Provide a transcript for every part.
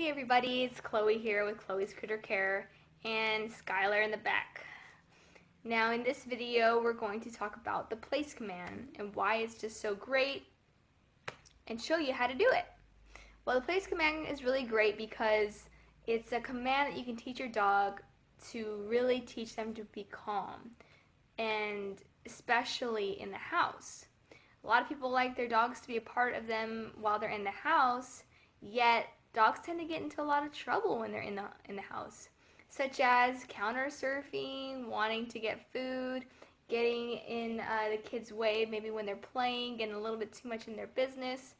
Hey everybody, it's Chloe here with Chloe's Critter Care and Skylar in the back. Now in this video we're going to talk about the place command and why it's just so great and show you how to do it. Well, the place command is really great because it's a command that you can teach your dog to really teach them to be calm, and especially in the house. A lot of people like their dogs to be a part of them while they're in the house, yet dogs tend to get into a lot of trouble when they're in the house, such as counter surfing, wanting to get food, getting in the kids' way, maybe when they're playing, getting a little bit too much in their business,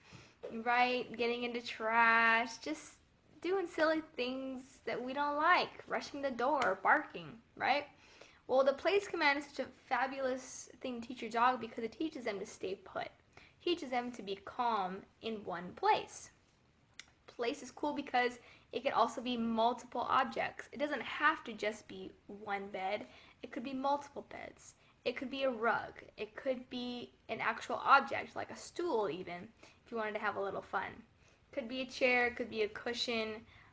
right? Getting into trash, just doing silly things that we don't like, rushing the door, barking, right? Well, the place command is such a fabulous thing to teach your dog because it teaches them to stay put. It teaches them to be calm in one place. Place is cool because it can also be multiple objects. It doesn't have to just be one bed. It could be multiple beds. It could be a rug. It could be an actual object, like a stool even, if you wanted to have a little fun. It could be a chair, it could be a cushion,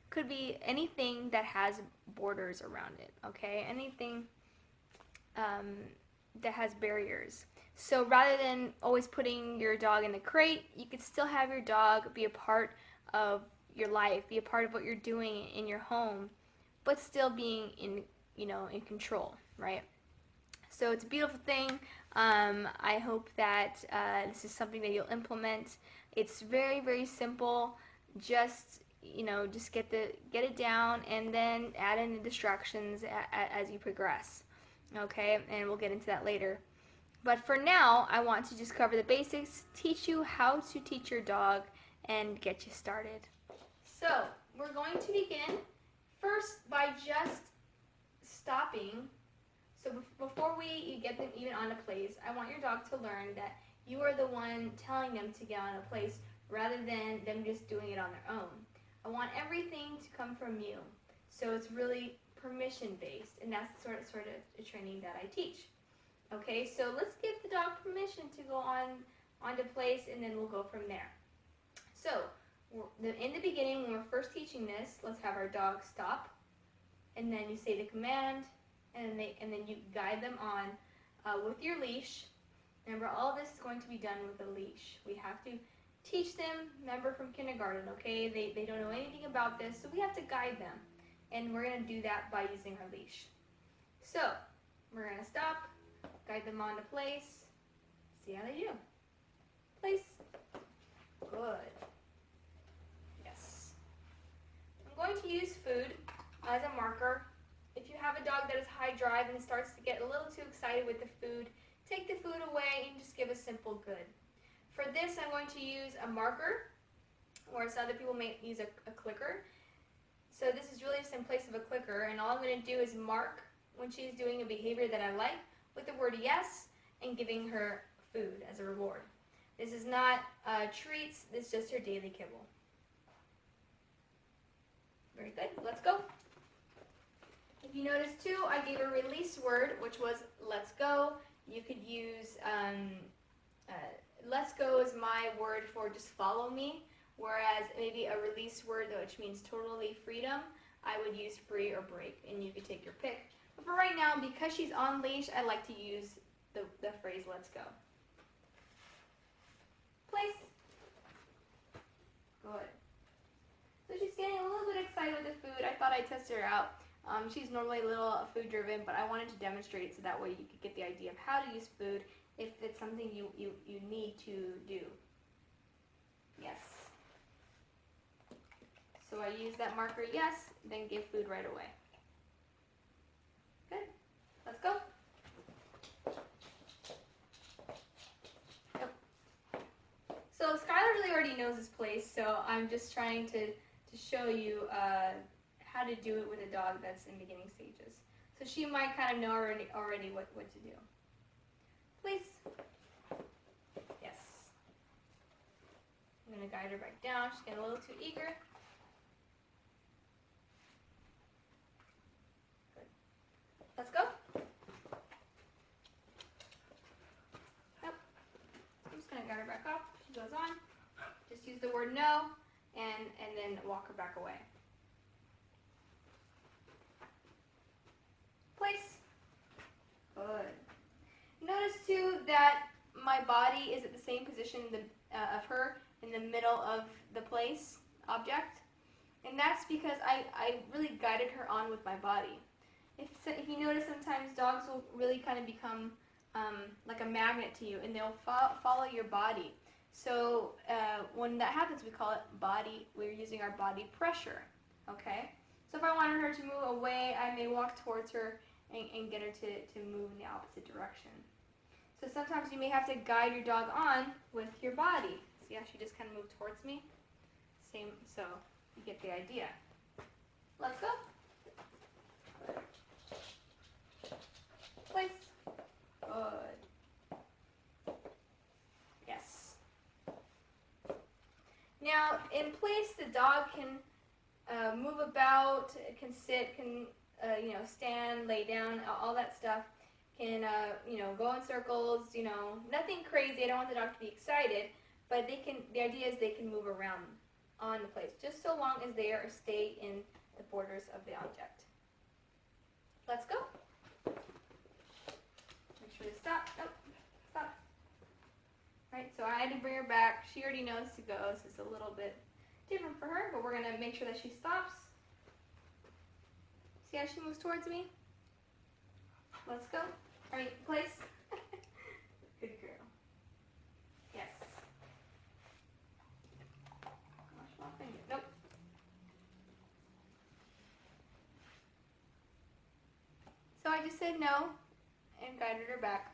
could be anything that has borders around it, okay? Anything that has barriers. So rather than always putting your dog in the crate, you could still have your dog be a part of your life, be a part of what you're doing in your home, but still being in control, right? So it's a beautiful thing. I hope that this is something that you'll implement. It's very, very simple. Just get it down, and then add in the distractions as you progress. Okay, and we'll get into that later. But for now, I want to just cover the basics, teach you how to teach your dog, and get you started. So, we're going to begin first by just stopping. So before we get them even on a place, I want your dog to learn that you are the one telling them to get on a place rather than them just doing it on their own. I want everything to come from you. So it's really permission-based, and that's sort of a training that I teach. Okay, so let's give the dog permission to go onto place, and then we'll go from there. So, in the beginning, when we're first teaching this, let's have our dog stop, and then you say the command, and then you guide them on with your leash. Remember, all of this is going to be done with a leash. We have to teach them, remember, from kindergarten, okay? They don't know anything about this, so we have to guide them. And we're going to do that by using our leash. So, we're going to stop, guide them onto place, see how they do. Place. Good. Yes. I'm going to use food as a marker. If you have a dog that is high drive and starts to get a little too excited with the food, take the food away and just give a simple good. For this, I'm going to use a marker, or some other people may use a clicker. So this is really just in place of a clicker, and all I'm going to do is mark when she's doing a behavior that I like with the word yes and giving her food as a reward. This is not treats, this is just her daily kibble. Very good, let's go. If you notice too, I gave a release word, which was let's go. You could use let's go is my word for just follow me. Whereas maybe a release word, which means totally freedom, I would use free or break, and you could take your pick. But for right now, because she's on leash, I like to use the phrase let's go. Place. Good. So she's getting a little bit excited with the food. I thought I'd test her out. She's normally a little food driven, but I wanted to demonstrate it so that way you could get the idea of how to use food if it's something you need to do. Yes. So I use that marker yes, then give food right away. Good. Let's go. Yep. So Skylar really already knows this place, so I'm just trying to show you how to do it with a dog that's in beginning stages. So she might kind of know already what to do. Please. Yes. I'm going to guide her back down. She's getting a little too eager. Let's go. Yep. I'm just going to guide her back up. She goes on. Just use the word no and then walk her back away. Place. Good. Notice too that my body is at the same position of her in the middle of the place object. And that's because I really guided her on with my body. If you notice, sometimes dogs will really kind of become like a magnet to you, and they'll follow your body. So when that happens, we call it we're using our body pressure, okay? So if I wanted her to move away, I may walk towards her and get her to move in the opposite direction. So sometimes you may have to guide your dog on with your body. See how she just kind of moved towards me? Same, so you get the idea. Let's go. Place. Good. Yes. Now, in place, the dog can move about, can sit, can stand, lay down, all that stuff. Can go in circles. Nothing crazy. I don't want the dog to be excited, but the idea is they can move around on the place, just so long as they stay in the borders of the object. Let's go. Make sure to stop. Nope. Stop. Right, so I had to bring her back. She already knows to go, so it's a little bit different for her, but we're going to make sure that she stops. See how she moves towards me? Let's go. All right, place. Good girl. Yes. Wash my finger. Nope. So I just said no and guided her back.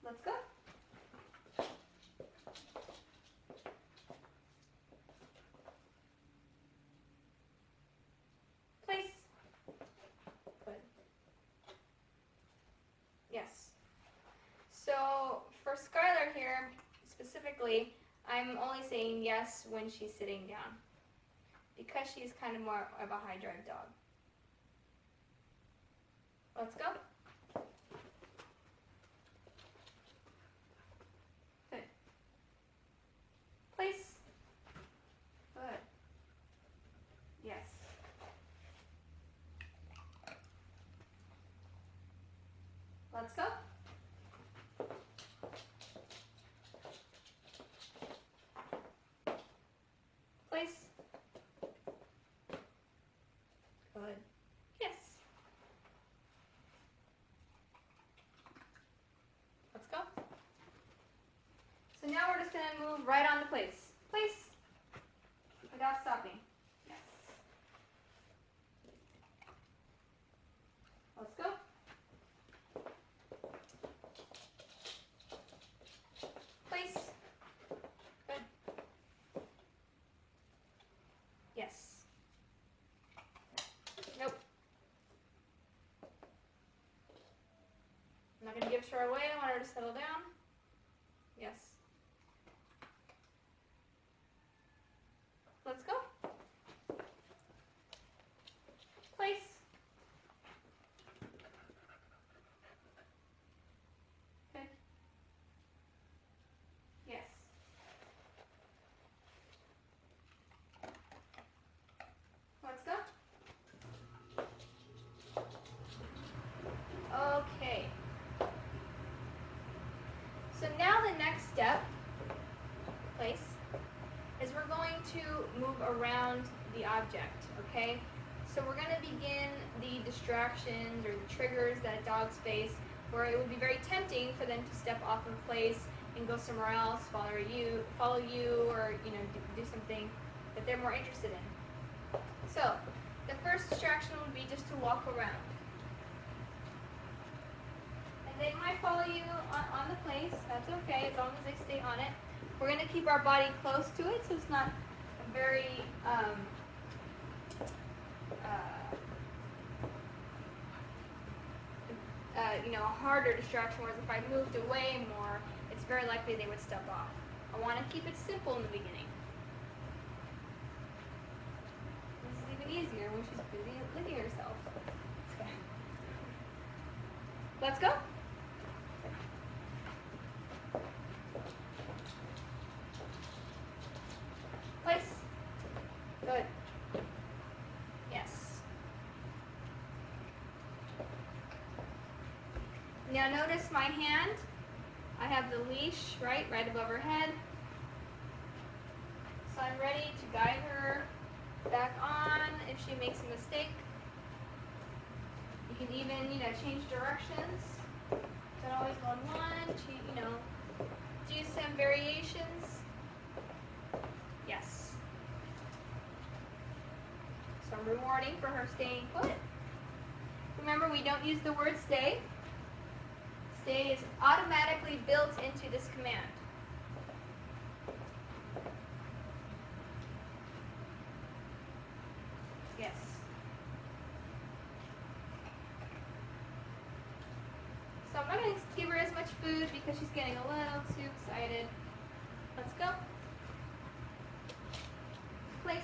Let's go. Place. Good. Yes. So for Skylar here, specifically, I'm only saying yes when she's sitting down, because she's kind of more of a high drive dog. Let's go. Good. Place. Good. Yes. Let's go. Place. Good. Yes. Let's go. So now we're just going to move right on the place. Place. Without stopping. Yes. Let's go. Place. Good. Yes. Nope. I'm not going to give her away. I want her to settle down. Yes. Let's go. Place. Good. Yes. Let's go. Okay. So now the next step, place, is we're going to move around the object, okay? So we're going to begin the distractions or the triggers that dogs face, where it would be very tempting for them to step off of place and go somewhere else, follow you, or do something that they're more interested in. So the first distraction would be just to walk around. And they might follow you on the place. That's okay, as long as they stay on it. We're going to keep our body close to it, so it's not a very harder distraction, whereas if I moved away more, it's very likely they would step off. I want to keep it simple in the beginning. This is even easier when she's busy licking herself. Okay. Let's go. Place. Good. Yes. Now notice my hand. I have the leash right above her head. So I'm ready to guide her back on if she makes a mistake. You can even, change directions. Don't always go in one. Do some variations. Yes. So I'm rewarding for her staying put. Remember, we don't use the word stay. Stay is automatically built into this command. Yes. So I'm not going to give her as much food because she's getting a little too excited. Let's go. Place.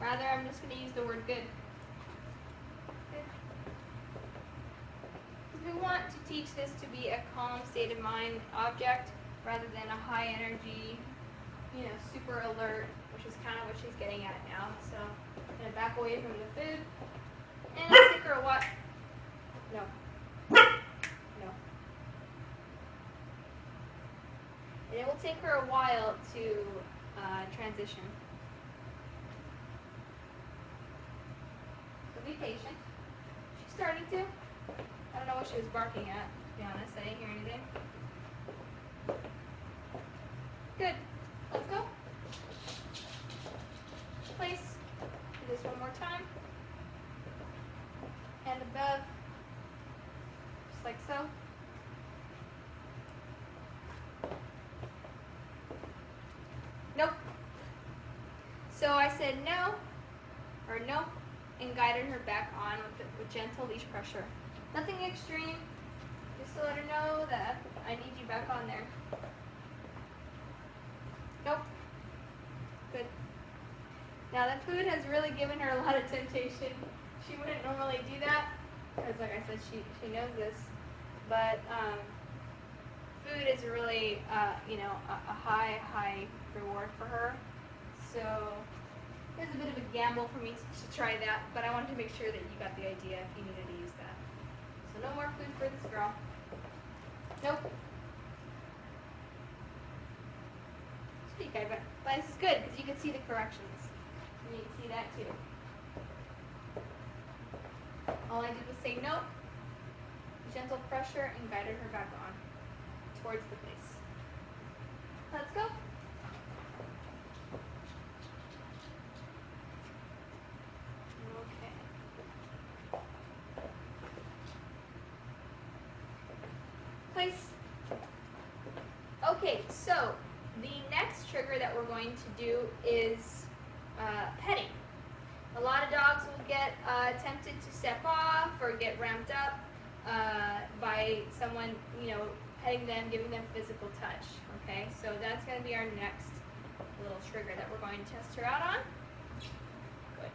Rather, I'm just going to use the word good. Good. We want to teach this to be a calm state of mind object rather than a high energy, super alert, which is kind of what she's getting at now. So I'm going to back away from the food. And I'll take her a what? No. No. And it will take her a while to transition. So be patient. She's starting to. I don't know what she was barking at, to be honest. I didn't hear anything. Good. Let's go. Place. Do this one more time. And above. Just like so. Nope. So I said no, or nope, and guided her back on with gentle leash pressure. Nothing extreme, just to let her know that I need you back on there. Nope. Good. Now the food has really given her a lot of temptation. She wouldn't normally do that, because like I said, she knows this. But food is really, a high reward for her. So it was a bit of a gamble for me to try that, but I wanted to make sure that you got the idea if you needed to use that. So no more food for this girl. Nope. Okay, but this is good because you can see the corrections. And you can see that too. All I did was say no, gentle pressure, and guided her back on towards the face. Let's go. Place. Okay, so the next trigger that we're going to do is petting. A lot of dogs will get tempted to step off or get ramped up by someone, petting them, giving them physical touch. Okay, so that's going to be our next little trigger that we're going to test her out on. Good.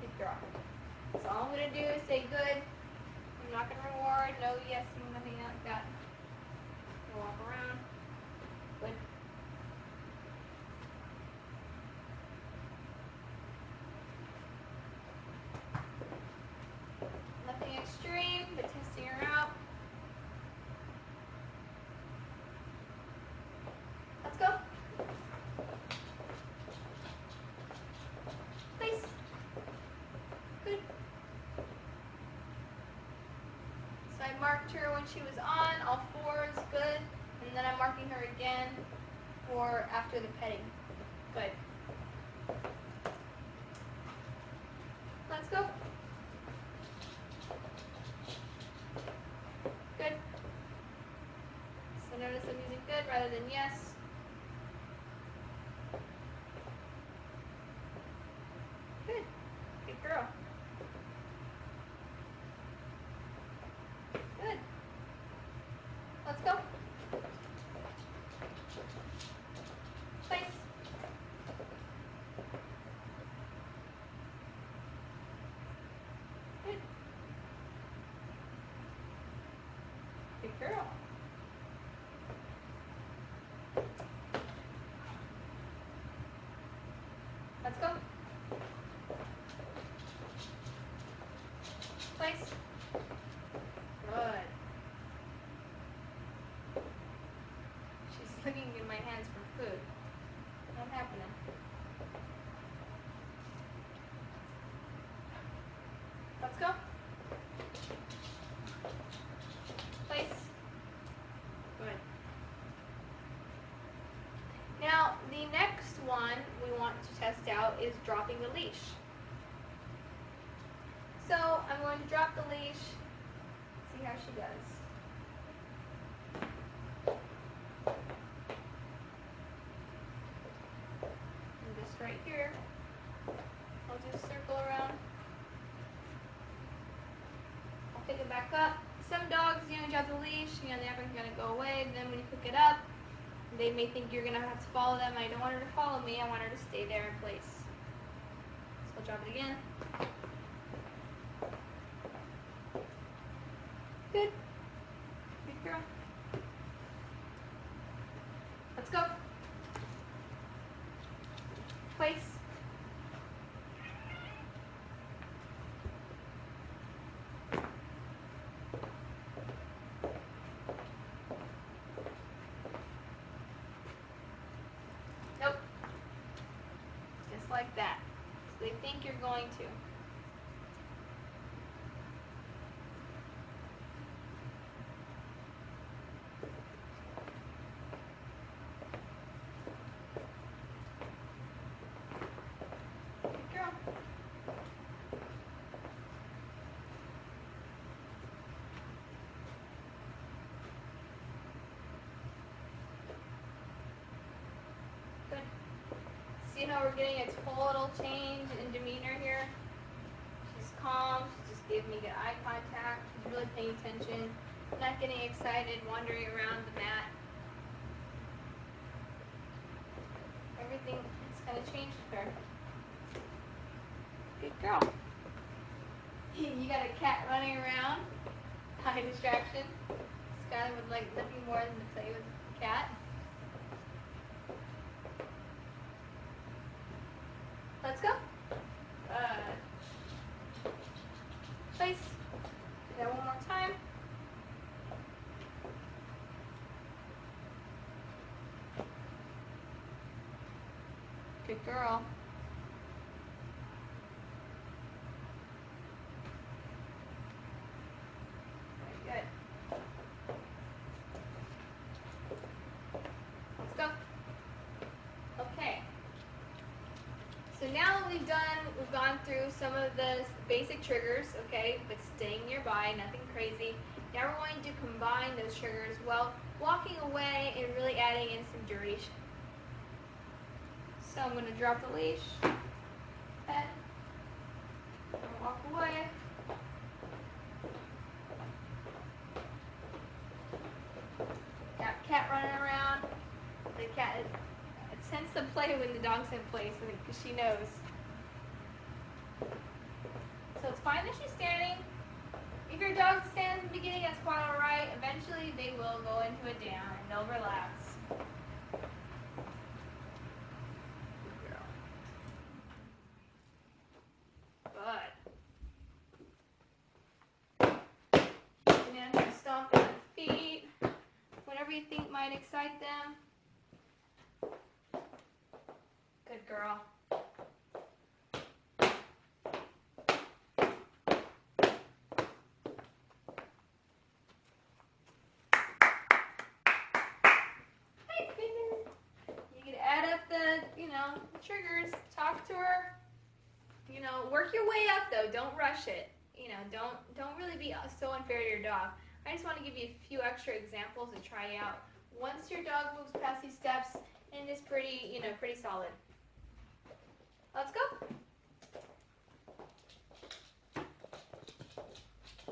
Good girl. So all I'm going to do is say good. I'm not going to reward, no yes, nothing like that. I'll walk around. Good. Nothing extreme, but testing her out. Let's go. Place. Good. So I marked her when she was on, all fours, good. And then I'm marking her again for after the petting. Good. Let's go. Good. So notice I'm using good rather than yes. Good. Good girl. Good. Let's go. Place. Good. Good girl. Let's go. one we want to test out is dropping the leash. So I'm going to drop the leash, see how she does. And just right here, I'll just circle around. I'll pick it back up. Some dogs, drop the leash, they're never going to go away. And then when you pick it up, they may think you're going to have to follow them. I don't want her to follow me. I want her to stay there in place. So I'll drop it again. Good. Good girl. Let's go. Place. Nope. Just like that. So they think you're going to. See how we're getting a total change in demeanor here? She's calm, she's just giving me good eye contact, she's really paying attention, not getting excited, wandering around the mat. Everything has kind of changed with her. Good girl. You got a cat running around, high distraction. Skylar would like nothing more than to play with the cat. Let's go. Place. Do that one more time. Good girl. Very good. Let's go. Okay. So now that we've gone through some of the basic triggers, okay, but staying nearby, nothing crazy. Now we're going to combine those triggers while walking away and really adding in some duration. So I'm going to drop the leash, pet, and walk away. Got cat running around. The cat tends to play when the dog's in place because she knows. So it's fine that she's standing. If your dog stands in the beginning, that's quite alright. Eventually they will go into a down and they'll relax. Good girl. Good. And then stomp on the feet. Whatever you think might excite them. Good girl. Hey, goodness. You can add up the, triggers. Talk to her. Work your way up though. Don't rush it. Don't really be so unfair to your dog. I just want to give you a few extra examples to try out. Once your dog moves past these steps and is pretty solid. Let's go.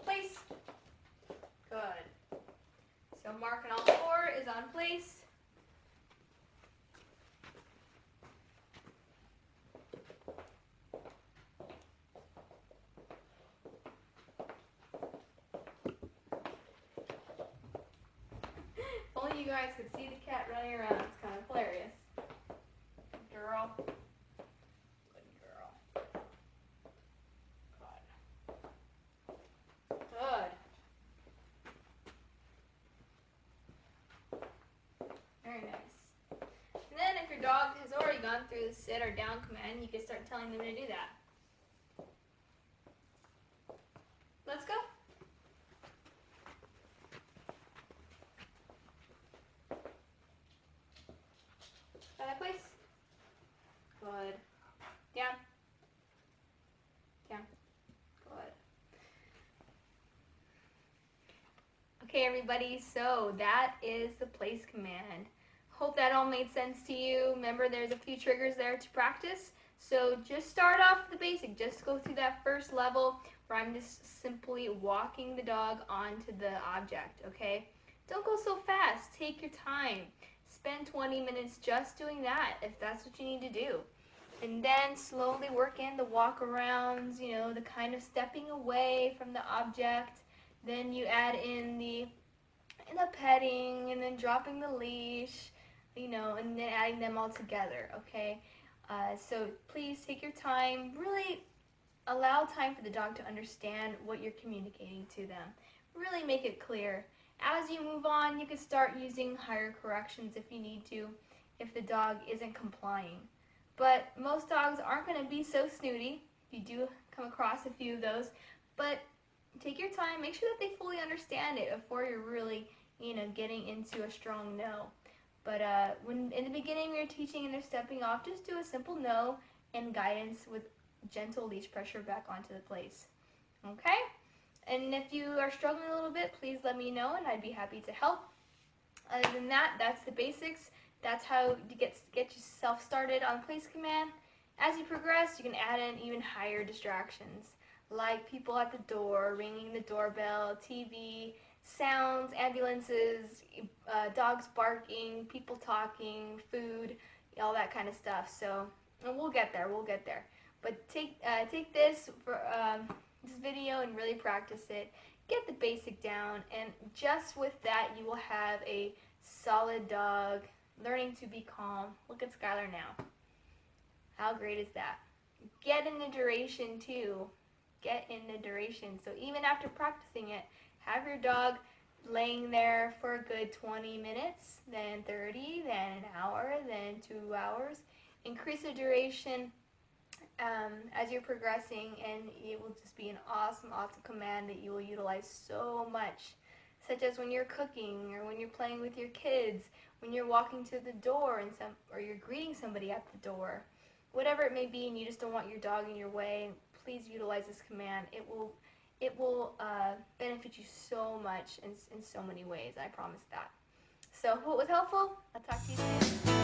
Place. Good. So mark on all four is on place. If only you guys could see the cat running around. It's kind of hilarious. Good girl. Good girl. Good. Good. Very nice. And then if your dog has already gone through the sit or down command, you can start telling them to do that. Let's go. Got that place? Good. Down. Down. Good. Okay, everybody, so that is the place command. Hope that all made sense to you. Remember, there's a few triggers there to practice. So just start off with the basic. Just go through that first level where I'm just simply walking the dog onto the object, okay? Don't go so fast. Take your time. Spend 20 minutes just doing that if that's what you need to do. And then slowly work in the walk arounds, you know, the kind of stepping away from the object. Then you add in the petting and then dropping the leash, you know, and then adding them all together, okay? So please take your time. Really allow time for the dog to understand what you're communicating to them. Really make it clear. As you move on, you can start using higher corrections if you need to, if the dog isn't complying. But most dogs aren't going to be so snooty. You do come across a few of those, but take your time. Make sure that they fully understand it before you're really, you know, getting into a strong no. But when in the beginning when you're teaching and they're stepping off, just do a simple no and guidance with gentle leash pressure back onto the place. Okay? And if you are struggling a little bit, please let me know and I'd be happy to help. Other than that, that's the basics. That's how to get yourself started on place command. As you progress, you can add in even higher distractions, like people at the door, ringing the doorbell, TV, sounds, ambulances, dogs barking, people talking, food, all that kind of stuff. So we'll get there. But take this for this video and really practice it. Get the basic down, and just with that, you will have a solid dog learning to be calm. Look at Skylar now. How great is that? Get in the duration too. Get in the duration. So even after practicing it, have your dog laying there for a good 20 minutes, then 30, then an hour, then 2 hours. Increase the duration as you're progressing, and it will just be an awesome command that you will utilize so much, such as when you're cooking or when you're playing with your kids, when you're walking to the door or you're greeting somebody at the door. Whatever it may be, and you just don't want your dog in your way, please utilize this command. It will benefit you so much in so many ways. I promise that. So hope it was helpful. I'll talk to you soon.